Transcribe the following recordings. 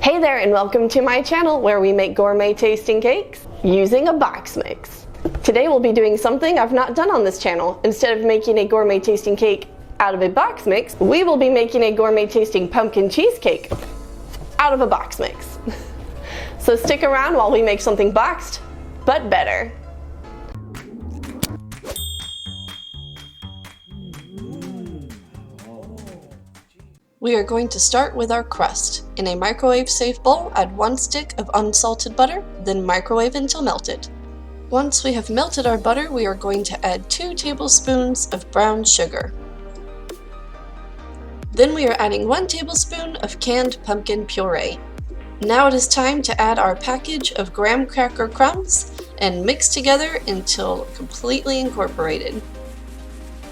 Hey there, and welcome to my channel where we make gourmet tasting cakes using a box mix. Today we'll be doing something I've not done on this channel. Instead of making a gourmet tasting cake out of a box mix, we will be making a gourmet tasting pumpkin cheesecake out of a box mix. So stick around while we make something boxed, but better. We are going to start with our crust. In a microwave-safe bowl, add 1 stick of unsalted butter, then microwave until melted. Once we have melted our butter, we are going to add 2 tablespoons of brown sugar. Then we are adding 1 tablespoon of canned pumpkin puree. Now it is time to add our package of graham cracker crumbs and mix together until completely incorporated.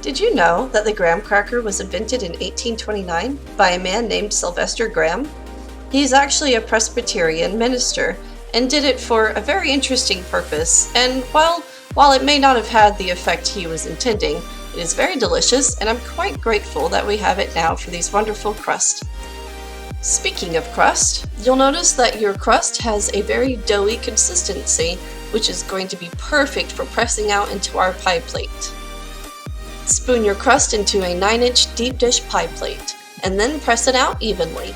Did you know that the graham cracker was invented in 1829 by a man named Sylvester Graham? He's actually a Presbyterian minister and did it for a very interesting purpose, and while it may not have had the effect he was intending, it is very delicious, and I'm quite grateful that we have it now for these wonderful crust. Speaking of crust, you'll notice that your crust has a very doughy consistency, which is going to be perfect for pressing out into our pie plate. Spoon your crust into a 9-inch deep dish pie plate, and then press it out evenly.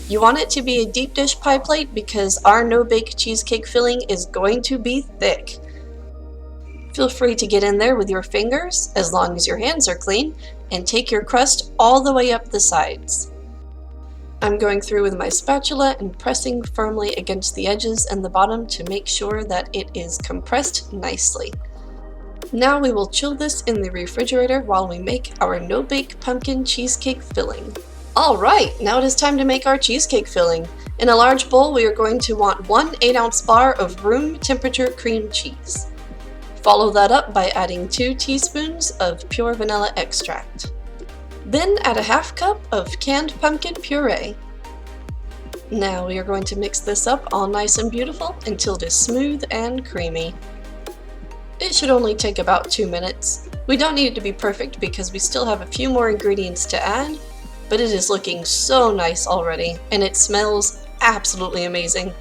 You want it to be a deep dish pie plate because our No Bake Cheesecake filling is going to be thick. Feel free to get in there with your fingers, as long as your hands are clean, and take your crust all the way up the sides. I'm going through with my spatula and pressing firmly against the edges and the bottom to make sure that it is compressed nicely. Now we will chill this in the refrigerator while we make our No Bake pumpkin cheesecake filling. Alright, now it is time to make our cheesecake filling. In a large bowl, we are going to want 1 8-ounce bar of room temperature cream cheese. Follow that up by adding 2 teaspoons of pure vanilla extract. Then add a half cup of canned pumpkin puree. Now we are going to mix this up all nice and beautiful until it is smooth and creamy. It should only take about 2 minutes. We don't need it to be perfect because we still have a few more ingredients to add, but it is looking so nice already, and it smells absolutely amazing.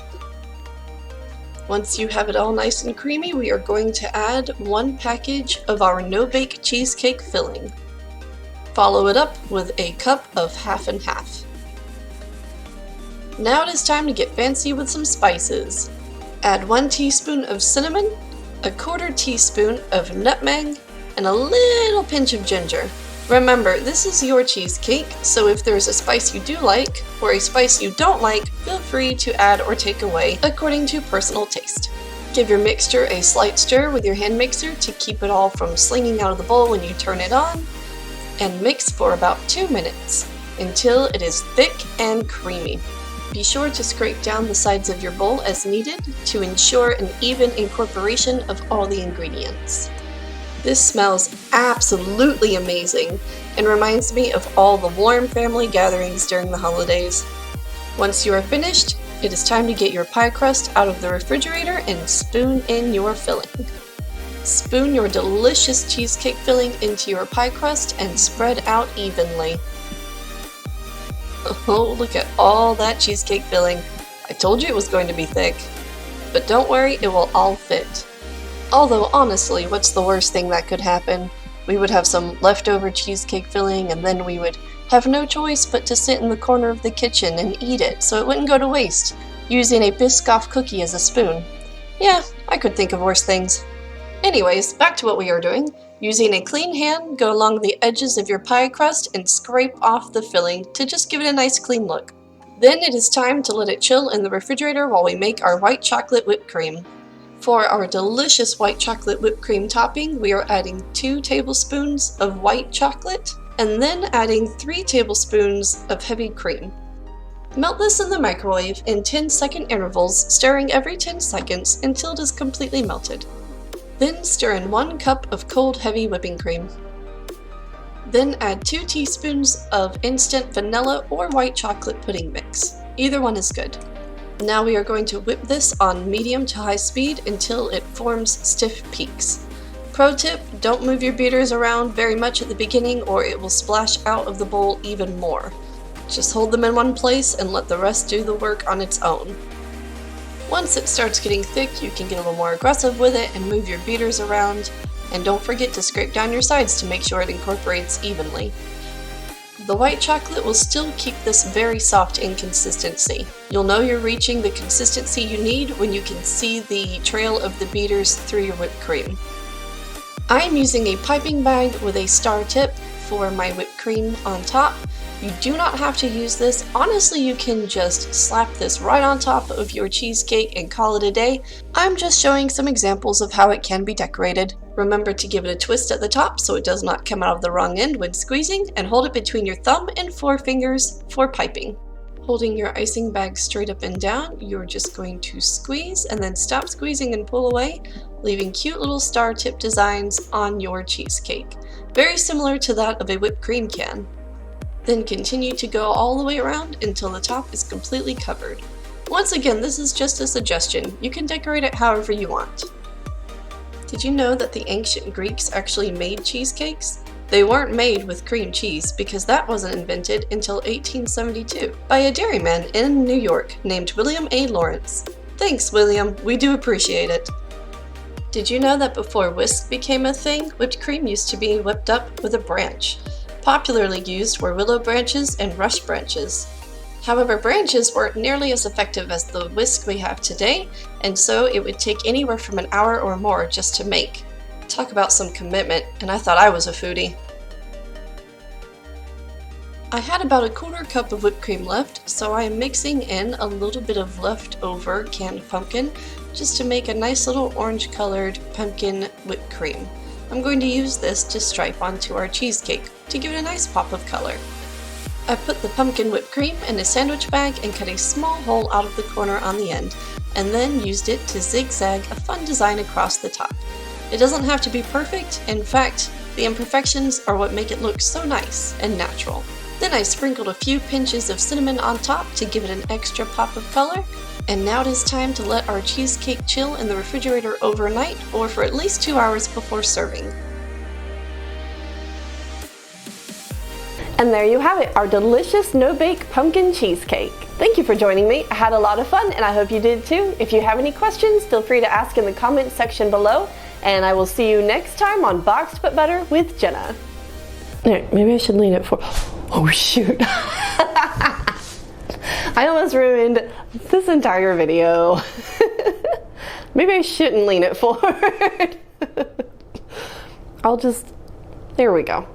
Once you have it all nice and creamy, we are going to add 1 package of our No Bake Cheesecake filling. Follow it up with a cup of half and half. Now it is time to get fancy with some spices. Add 1 teaspoon of cinnamon, a 1/4 teaspoon of nutmeg, and a little pinch of ginger. Remember, this is your cheesecake, so if there's a spice you do like, or a spice you don't like, feel free to add or take away according to personal taste. Give your mixture a slight stir with your hand mixer to keep it all from slinging out of the bowl when you turn it on, and mix for about 2 minutes until it is thick and creamy. Be sure to scrape down the sides of your bowl as needed to ensure an even incorporation of all the ingredients. This smells absolutely amazing and reminds me of all the warm family gatherings during the holidays. Once you are finished, it is time to get your pie crust out of the refrigerator and spoon in your filling. Spoon your delicious cheesecake filling into your pie crust and spread out evenly. Oh, look at all that cheesecake filling. I told you it was going to be thick. But don't worry, it will all fit. Although honestly, what's the worst thing that could happen? We would have some leftover cheesecake filling and then we would have no choice but to sit in the corner of the kitchen and eat it so it wouldn't go to waste, using a Biscoff cookie as a spoon. Yeah, I could think of worse things. Anyways, back to what we are doing. Using a clean hand, go along the edges of your pie crust and scrape off the filling to just give it a nice clean look. Then it is time to let it chill in the refrigerator while we make our white chocolate whipped cream. For our delicious white chocolate whipped cream topping, we are adding 2 tablespoons of white chocolate and then adding 3 tablespoons of heavy cream. Melt this in the microwave in 10-second intervals, stirring every 10 seconds until it is completely melted. Then stir in 1 cup of cold heavy whipping cream. Then add 2 teaspoons of instant vanilla or white chocolate pudding mix. Either one is good. Now we are going to whip this on medium to high speed until it forms stiff peaks. Pro tip, don't move your beaters around very much at the beginning or it will splash out of the bowl even more. Just hold them in one place and let the rest do the work on its own. Once it starts getting thick, you can get a little more aggressive with it and move your beaters around, and don't forget to scrape down your sides to make sure it incorporates evenly. The white chocolate will still keep this very soft in consistency. You'll know you're reaching the consistency you need when you can see the trail of the beaters through your whipped cream. I am using a piping bag with a star tip for my whipped cream on top. You do not have to use this. Honestly, you can just slap this right on top of your cheesecake and call it a day. I'm just showing some examples of how it can be decorated. Remember to give it a twist at the top so it does not come out of the wrong end when squeezing, and hold it between your thumb and forefingers for piping. Holding your icing bag straight up and down, you're just going to squeeze and then stop squeezing and pull away, leaving cute little star tip designs on your cheesecake. Very similar to that of a whipped cream can. Then continue to go all the way around until the top is completely covered. Once again, this is just a suggestion. You can decorate it however you want. Did you know that the ancient Greeks actually made cheesecakes? They weren't made with cream cheese because that wasn't invented until 1872 by a dairyman in New York named William A. Lawrence. Thanks, William. We do appreciate it. Did you know that before whisk became a thing, whipped cream used to be whipped up with a branch? Popularly used were willow branches and rush branches. However, branches weren't nearly as effective as the whisk we have today, and so it would take anywhere from an hour or more just to make. Talk about some commitment, and I thought I was a foodie. I had about a quarter cup of whipped cream left, so I am mixing in a little bit of leftover canned pumpkin just to make a nice little orange colored pumpkin whipped cream. I'm going to use this to stripe onto our cheesecake to give it a nice pop of color. I put the pumpkin whipped cream in a sandwich bag and cut a small hole out of the corner on the end, and then used it to zigzag a fun design across the top. It doesn't have to be perfect. In fact, the imperfections are what make it look so nice and natural. Then I sprinkled a few pinches of cinnamon on top to give it an extra pop of color. And now it is time to let our cheesecake chill in the refrigerator overnight or for at least 2 hours before serving. And there you have it, our delicious no-bake pumpkin cheesecake. Thank you for joining me. I had a lot of fun and I hope you did too. If you have any questions, feel free to ask in the comments section below. And I will see you next time on Boxed But Better with Jenna. Alright, maybe I should lean it forward. Oh shoot. I almost ruined this entire video. Maybe I shouldn't lean it forward. There we go.